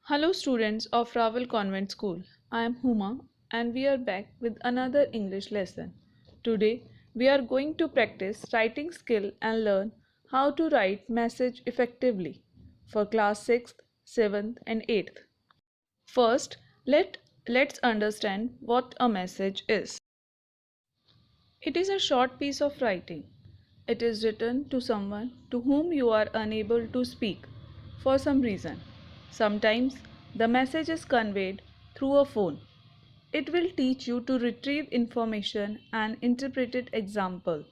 Hello students of Raval Convent School. I am Huma and we are back with another English lesson. Today we are going to practice writing skill and learn how to write message effectively for class 6th, 7th and 8th. First, let's understand what a message is. It is a short piece of writing. It is written to someone to whom you are unable to speak for some reason. Sometimes the message is conveyed through a phone. It will teach you to retrieve information and interpret it. Example: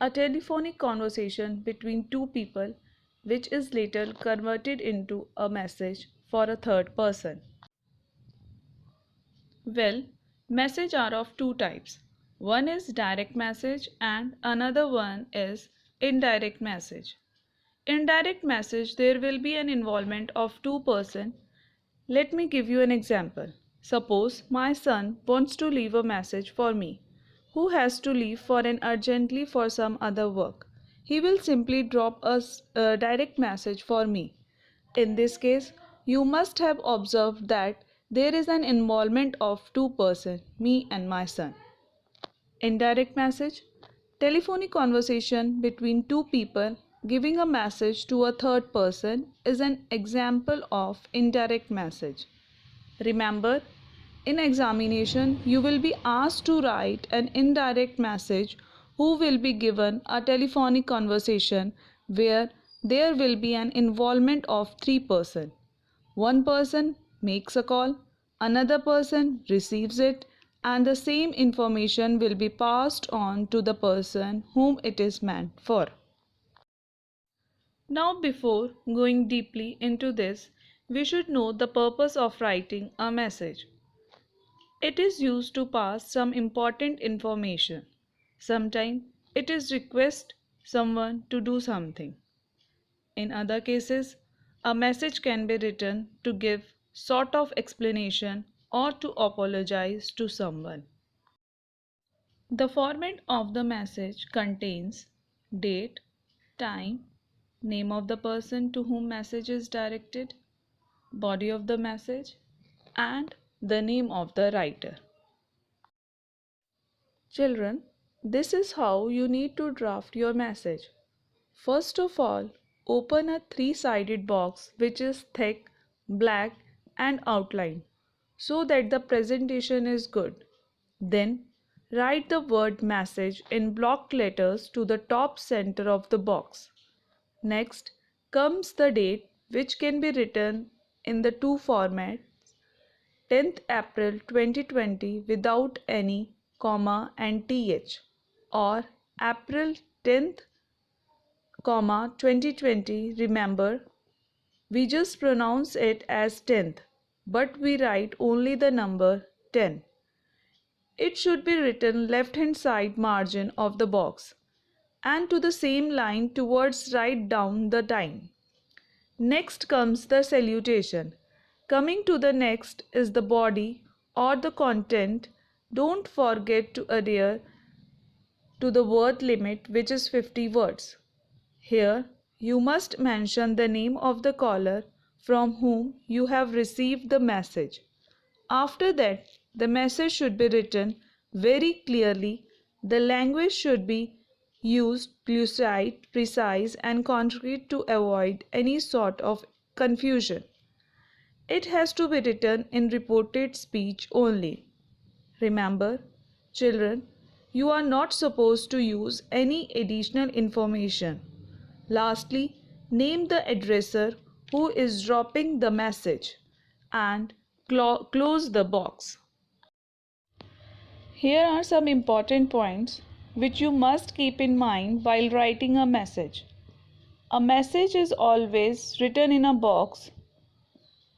a telephonic conversation between two people which is later converted into a message for a third person. Well, messages are of two types. One is direct message and another one is indirect message. In direct message, there will be an involvement of two persons. Let me give you an example. Suppose my son wants to leave a message for me, who has to leave for an urgently for some other work. He will simply drop a direct message for me. In this case, you must have observed that there is an involvement of two persons, me and my son. Indirect message: telephonic conversation between two people giving a message to a third person is an example of indirect message. Remember, in examination you will be asked to write an indirect message who will be given a telephonic conversation where there will be an involvement of three persons. One person makes a call, another person receives it, and the same information will be passed on to the person whom it is meant for. Now, before going deeply into this, we should know the purpose of writing a message. It is used to pass some important information. Sometimes it is request someone to do something. In other cases, a message can be written to give sort of explanation or to apologize to someone. The format of the message contains date, time, name of the person to whom message is directed, body of the message, and the name of the writer. Children, this is how you need to draft your message. First of all, open a three-sided box which is thick, black and outlined so that the presentation is good. Then write the word message in block letters to the top center of the box. Next comes the date, which can be written in the two formats: 10th April 2020 without any comma and th, or April 10th, 2020. Remember, we just pronounce it as 10th, but we write only the number 10. It should be written left hand side margin of the box and to the same line towards write down the time. Next comes the salutation. Coming to the next is the body or the content. Don't forget to adhere to the word limit, which is 50 words. Here you must mention the name of the caller from whom you have received the message. After that, the message should be written very clearly. The language should be used lucid, precise, and concrete to avoid any sort of confusion. It has to be written in reported speech only. Remember, children, you are not supposed to use any additional information. Lastly, name the addresser who is dropping the message and close the box. Here are some important points which you must keep in mind while writing a message. A message is always written in a box.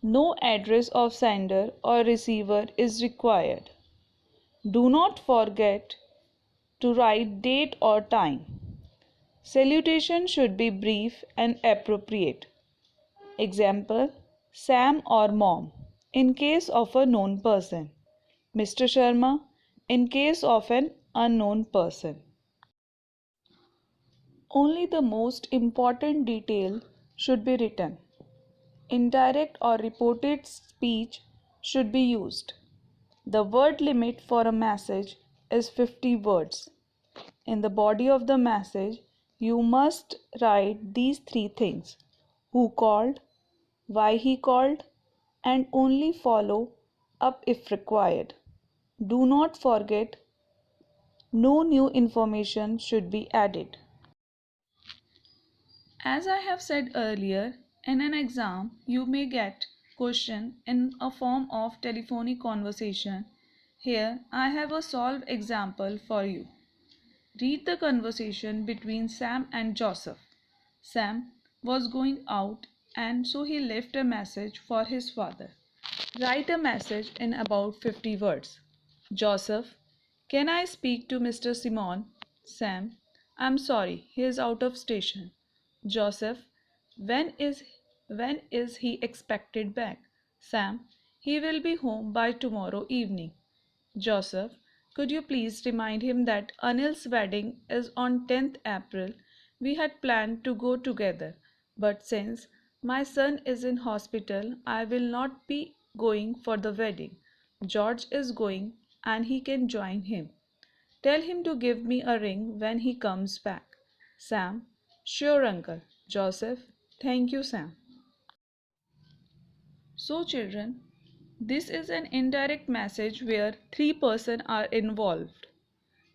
No address of sender or receiver is required. Do not forget to write date or time. Salutation should be brief and appropriate. Example: Sam or Mom in case of a known person, Mr. Sharma in case of an unknown person. Only the most important detail should be written. indirect or reported speech should be used. The word limit for a message is 50 words. In the body of the message, you must write these three things: who called, why he called, and only follow up if required. Do not forget, no new information should be added. As I have said earlier, in an exam, you may get question in a form of telephonic conversation. Here, I have a solved example for you. Read the conversation between Sam and Joseph. Sam was going out and so he left a message for his father. Write a message in about 50 words. Joseph, can I speak to Mr. Simon? Sam, I'm sorry, he is out of station. Joseph, when is when is he expected back? Sam, he will be home by tomorrow evening. Joseph, could you please remind him that Anil's wedding is on 10th April? We had planned to go together, but since my son is in hospital, I will not be going for the wedding. George is going and he can join him. Tell him to give me a ring when he comes back. Sam, sure, uncle. Joseph, thank you, Sam. So, children, this is an indirect message where three persons are involved.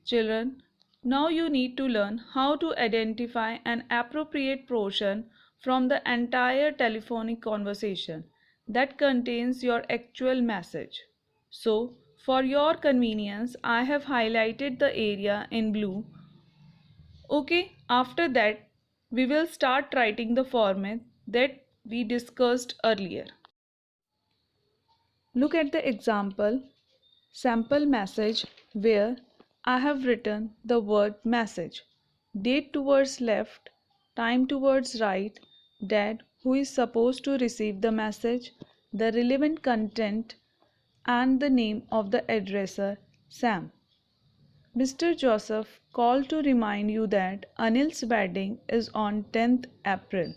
Children, now you need to learn how to identify an appropriate portion from the entire telephonic conversation that contains your actual message. So, for your convenience, I have highlighted the area in blue. Okay, after that, we will start writing the format that we discussed earlier. Look at the example sample message where I have written the word message, date towards left, time towards right, dad who is supposed to receive the message, the relevant content, and the name of the addressor, Sam. Mr. Joseph called to remind you that Anil's wedding is on 10th April.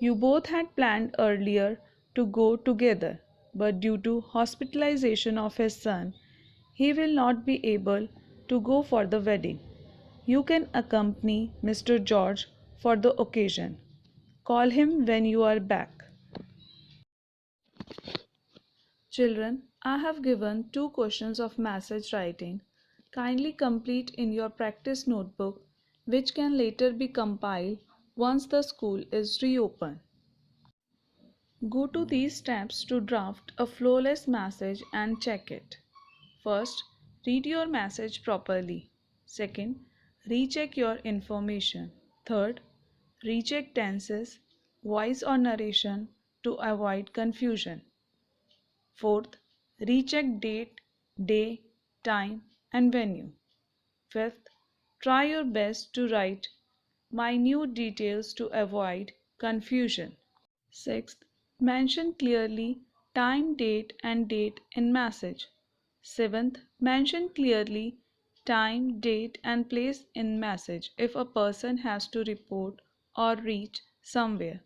You both had planned earlier to go together, but due to hospitalization of his son, he will not be able to go for the wedding. You can accompany Mr. George for the occasion. Call him when you are back. Children, I have given two questions of message writing. Kindly complete in your practice notebook, which can later be compiled once the school is reopened. Go to these steps to draft a flawless message and check it. First, read your message properly. Second, recheck your information. Third, recheck tenses, voice or narration to avoid confusion. Fourth, recheck date, day, time, and venue. Fifth, try your best to write minute details to avoid confusion. Sixth, mention clearly time, date, and date in message. Seventh, mention clearly time, date, and place in message if a person has to report or reach somewhere.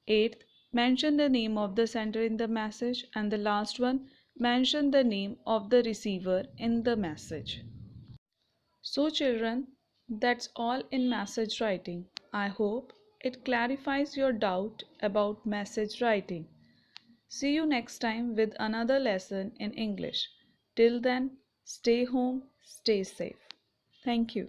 Eighth, mention the name of the sender in the message. And the last one, mention the name of the receiver in the message. So, children, that's all in message writing. I hope it clarifies your doubt about message writing. See you next time with another lesson in English. Till then, stay home, stay safe. Thank you.